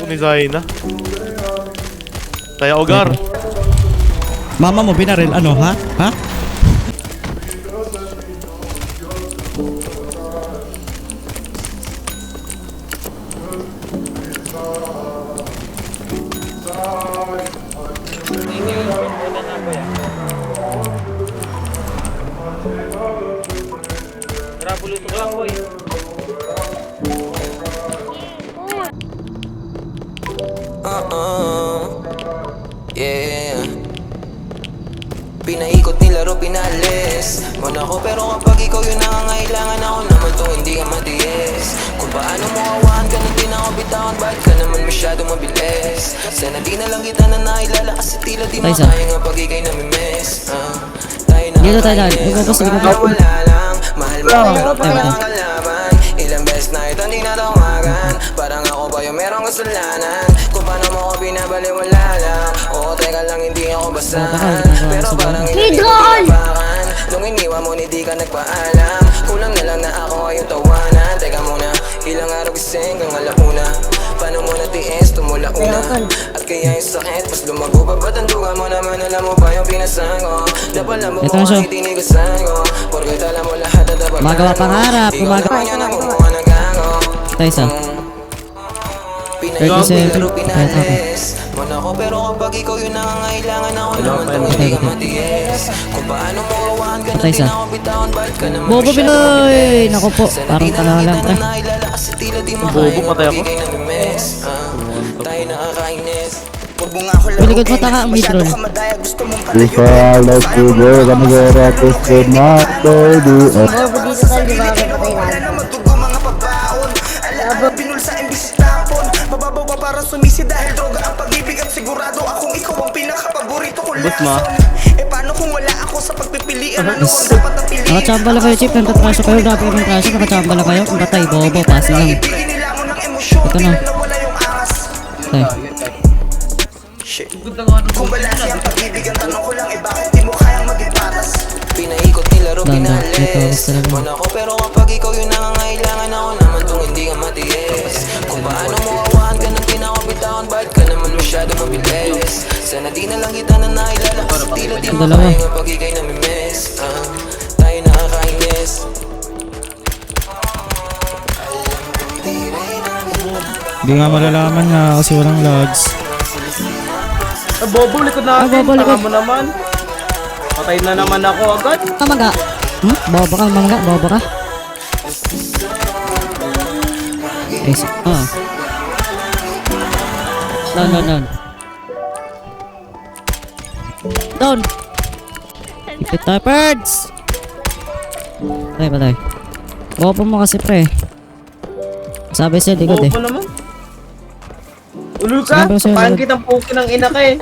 ni Zaina. Taya Ogar. Mama mo binaril, ano ha? Ha? Trabulo lang, boy. Yeah. Pinaikot nilaro, pinalis mo na ako, pero kapag ikaw yung nangangailangan, ako naman tong hindi ka matiis. Kung paano mo awahan ka nang di na ako bitawan, bakit ka naman masyado mabilis? Sana di na lang kita na nailala, kasi tila di makaya nga pag ikay namimiss. Tayo na Dito tayo. wala lang, mahal mo pero parang kalaban. Ilang beses na ito hindi natawagan, parang ako ba yung merong kasalanan? Kung paano mo ako binabaliwala lang. Oo, teka lang, hindi ako basahan, pero parang hindi ko pinapakan. Nung iniwan mo, hindi ka nagpaalam. Kulang na lang na ako ay yung tawanan. Teka muna, ilang araw gising kang alauna. Paano mo natiis, tumula una. At kaya yung sakit, mas lumago pa. Ba't ang duga mo naman, alam mo ba yung pinasan ko? Dapat lang mo kung kahit tinigasan ko. Porkit alam mo lahat na dapat Magawa pangarap, gumagawa. Tayo isa. Pinaikot pinalis mo na ako, pero kapag ikaw yung nangangailangan, ako naman tong hindi ka matiis. Kung paano mo awahan ka nang di na ako bitawan, bakit ka naman Bobo Pinoy! Naku po, parang tala lang pre. Bobo, patay ako. Tayo nakakainis. Piligod mo taka ang midroll. If I let you go, gonna get at this good night, baby. Bobo dito tayo, di ba kaya patay na? Binulsa imbis tapon, mababaw pa para sumisi dahil droga ang pag-ibig at sigurado akong ikaw ang pinaka-paborito ko lason. Eh paano kung wala ako sa pagpipilian, ano ang dapat na piliin? Nakachamba lang kayo, Chip. Nantatraso kayo. Dapat yung traso. Nakachamba lang kayo. Ang patay, bobo. Pass lang. Ibigin nila mo ng emosyon, Ito na. biglang nawala yung angas. Tayo. Kung balansi ang pag-ibig, ang tanong ko lang, eh bakit di mo kayang maging patas? Pinaikot nilaro, pinalis mo na ako, pero kapag ikaw yung nangangailangan, ako naman tong hindi ka matiis. Kung paano mo awahan ka nang di na ako bitawan, bakit ka naman masyado mabilis? Sana di na lang kita na nailala, kasi tila di mo kaya nga pag ikay namimiss. Tayo nakakainis. Hindi nga malalaman nga kasi walang logs. Bobo, likod natin. Bobo, likod. Tanga mo naman. Patay na naman ako agad. Mangga. Bobo ka, mangga. Bobo ka. Down. Down. Ipit tayo, birds. Patay. Bobo mo kasi, pre. Sabi siya, likod eh. Bobo naman. Ulo ka, Sinabi ko sa'yo, paano likod. kitang pukin ng ina ka eh.